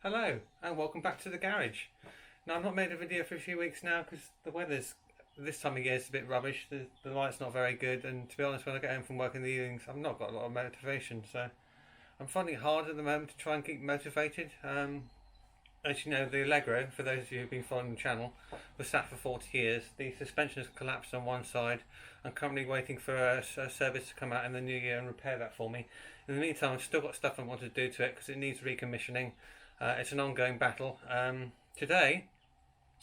Hello and welcome back to the garage. Now, I've not made a video for a few weeks now because the weather's this time of year is a bit rubbish. The light's not very good, and to be honest, when I get home from work in the evenings I've not got a lot of motivation, so I'm finding it hard at the moment to try and keep motivated. As you know, the Allegro, for those of you who've been following the channel, was sat for 40 years. The suspension has collapsed on one side. I'm currently waiting for a service to come out in the new year and repair that for me. In the meantime, I've still got stuff I want to do to it because it needs recommissioning. It's an ongoing battle. Today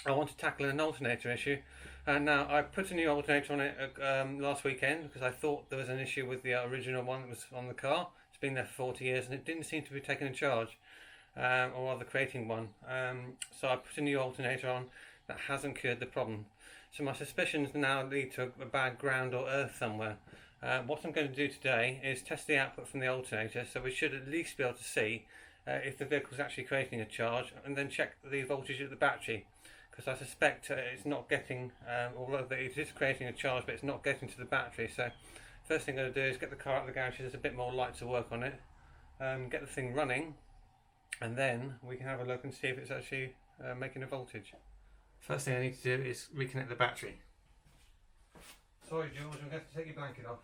I want to tackle an alternator issue. Now, I put a new alternator on it last weekend because I thought there was an issue with the original one that was on the car. It's been there for 40 years and it didn't seem to be taking a charge, or rather creating one. So I put a new alternator on that hasn't cured the problem. So my suspicions now lead to a bad ground or earth somewhere. What I'm going to do today is test the output from the alternator, so we should at least be able to see if the vehicle is actually creating a charge, and then check the voltage at the battery, because I suspect it's not getting, although it is creating a charge, but it's not getting to the battery. So first thing I'm going to do is get the car out of the garage so there's a bit more light to work on it, get the thing running, and then we can have a look and see if it's actually making a voltage. First thing I need to do is reconnect the battery. Sorry George, I'm going to have to take your blanket off.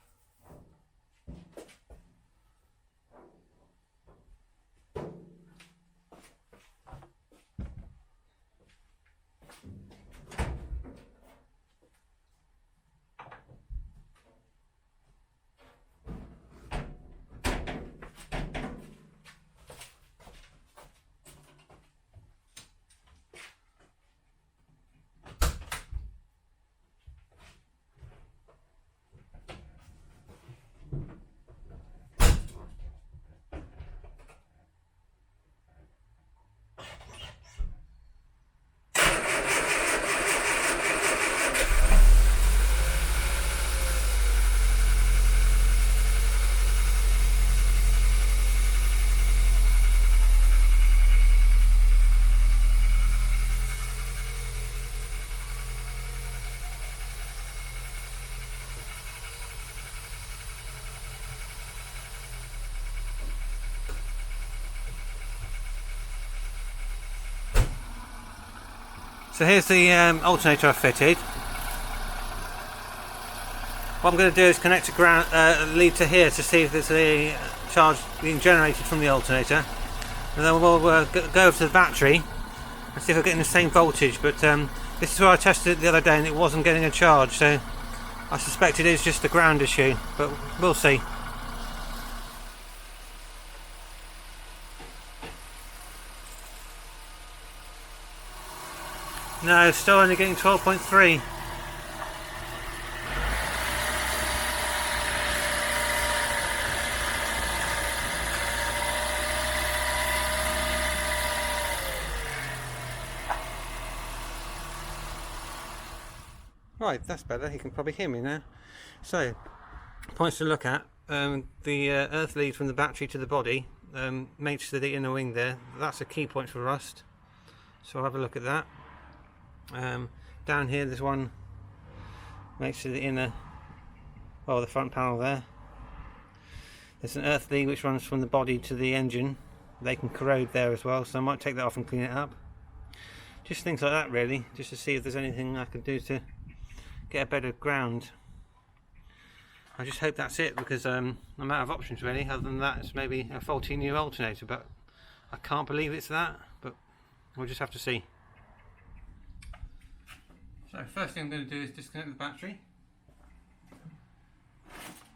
So here's the alternator I fitted. What I'm going to do is connect a ground lead to here to see if there's a charge being generated from the alternator, and then we'll go over to the battery and see if we're getting the same voltage. But this is where I tested it the other day and it wasn't getting a charge, so I suspect it is just a ground issue, but we'll see. No, still only getting 12.3. Right, that's better. You can probably hear me now. So, points to look at. The earth lead from the battery to the body, mates to the inner wing there. That's a key point for rust. So I'll have a look at that. Down here there's one next to the inner, well, the front panel there. There's an earth lead which runs from the body to the engine. They can corrode there as well, so I might take that off and clean it up. Just things like that really, just to see if there's anything I can do to get a better ground. I just hope that's it, because I'm out of options really. Other than that, it's maybe a faulty new alternator, but I can't believe it's that, but we'll just have to see. So first thing I'm going to do is disconnect the battery.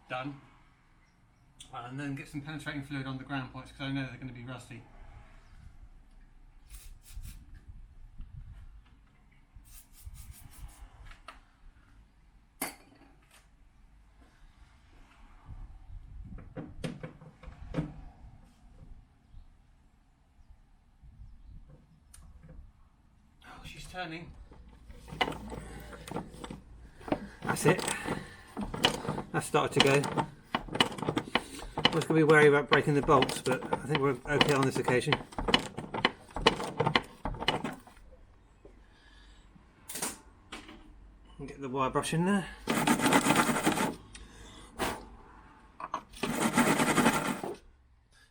Done. And then get some penetrating fluid on the ground points, because I know they're going to be rusty. Oh, she's turning. That's it. That's started to go. I was going to be wary about breaking the bolts, but I think we're okay on this occasion. Get the wire brush in there.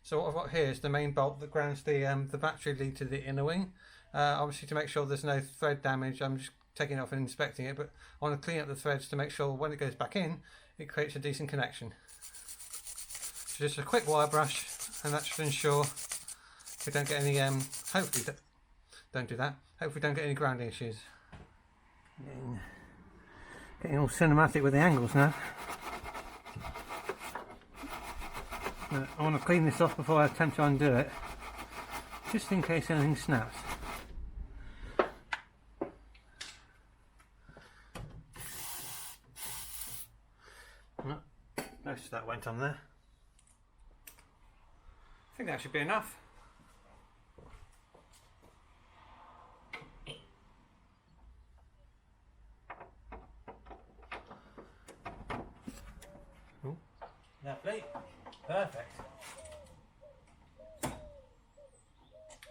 So what got here is the main bolt that grounds the battery lead to the inner wing. Obviously, to make sure there's no thread damage, I'm just taking it off and inspecting it, but I want to clean up the threads to make sure when it goes back in, it creates a decent connection. So just a quick wire brush, and that should ensure we don't get any, hopefully don't do that, hopefully don't get any grounding issues. Getting all cinematic with the angles now. I want to clean this off before I attempt to undo it, just in case anything snaps. Most of that went on there. I think that should be enough. Ooh. Lovely. Perfect.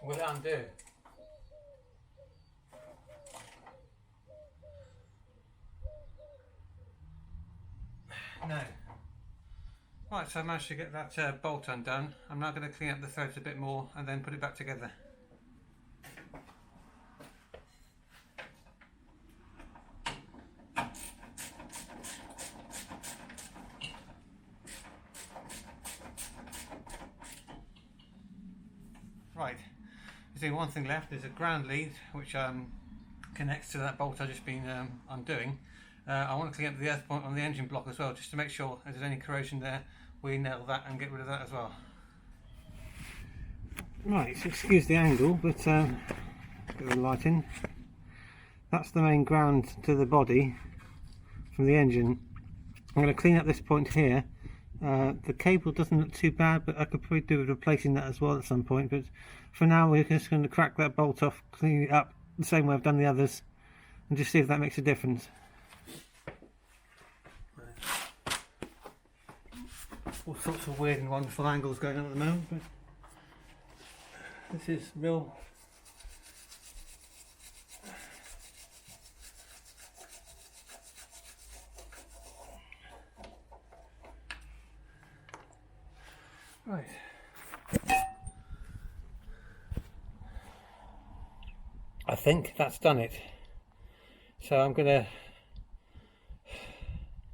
Will it undo? No. Right, so I managed to get that bolt undone. I'm now going to clean up the threads a bit more and then put it back together. Right, there's only one thing left. There's a ground lead which connects to that bolt I've just been undoing. I want to clean up the earth point on the engine block as well, just to make sure if there's any corrosion there, we nail that and get rid of that as well. Right, so excuse the angle, but get the light in. That's the main ground to the body from the engine. I'm going to clean up this point here. The cable doesn't look too bad, but I could probably do with replacing that as well at some point. But for now, we're just going to crack that bolt off, clean it up the same way I've done the others, and just see if that makes a difference. All sorts of weird and wonderful angles going on at the moment, but this is real. Right. I think that's done it. So I'm gonna.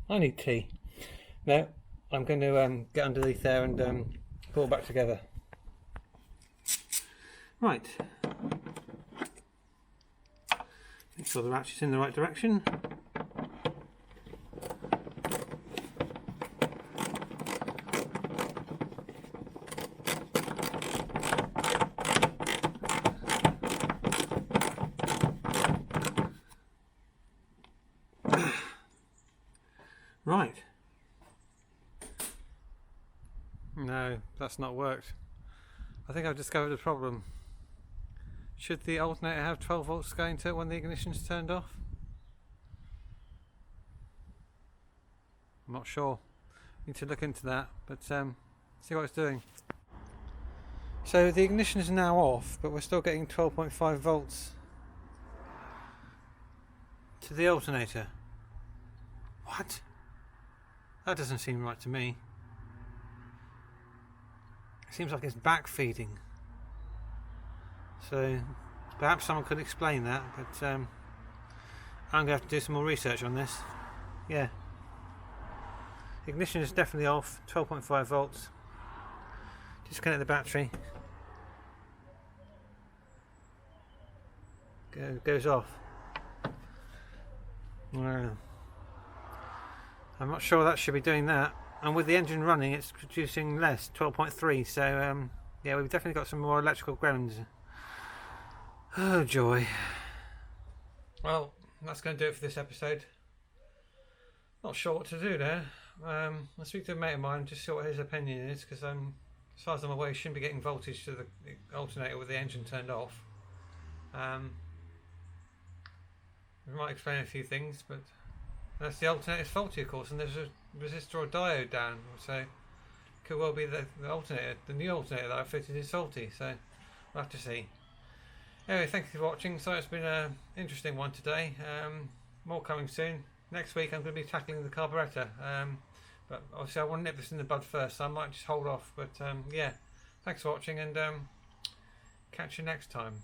I need tea. No. I'm going to get underneath there and pull it back together. Right. Make sure the ratchet's in the right direction. Right. No, that's not worked. I think I've discovered a problem. Should the alternator have 12 volts going to it when the ignition's turned off? I'm not sure. Need to look into that, but see what it's doing. So the ignition is now off, but we're still getting 12.5 volts to the alternator. What? That doesn't seem right to me. Seems like it's back feeding, so perhaps someone could explain that, but I'm going to have to do some more research on this. Yeah, ignition is definitely off, 12.5 volts. Disconnect the battery. Goes off. I'm not sure that should be doing that. And with the engine running, it's producing less, 12.3. So yeah, we've definitely got some more electrical grounds. Oh joy. Well, that's going to do it for this episode. Not sure what to do there. I'll speak to a mate of mine, just see what his opinion is, because as far as I'm aware, you shouldn't be getting voltage to the alternator with the engine turned off. We might explain a few things, but that's the alternator's faulty, of course, and there's a resistor or diode down, so it could well be the alternator, the new alternator that I fitted is faulty, so we'll have to see. Anyway, thank you for watching. So it's been an interesting one today. More coming soon. Next week I'm going to be tackling the carburettor, but obviously I want to nip this in the bud first, so I might just hold off, but yeah, Thanks for watching, and catch you next time.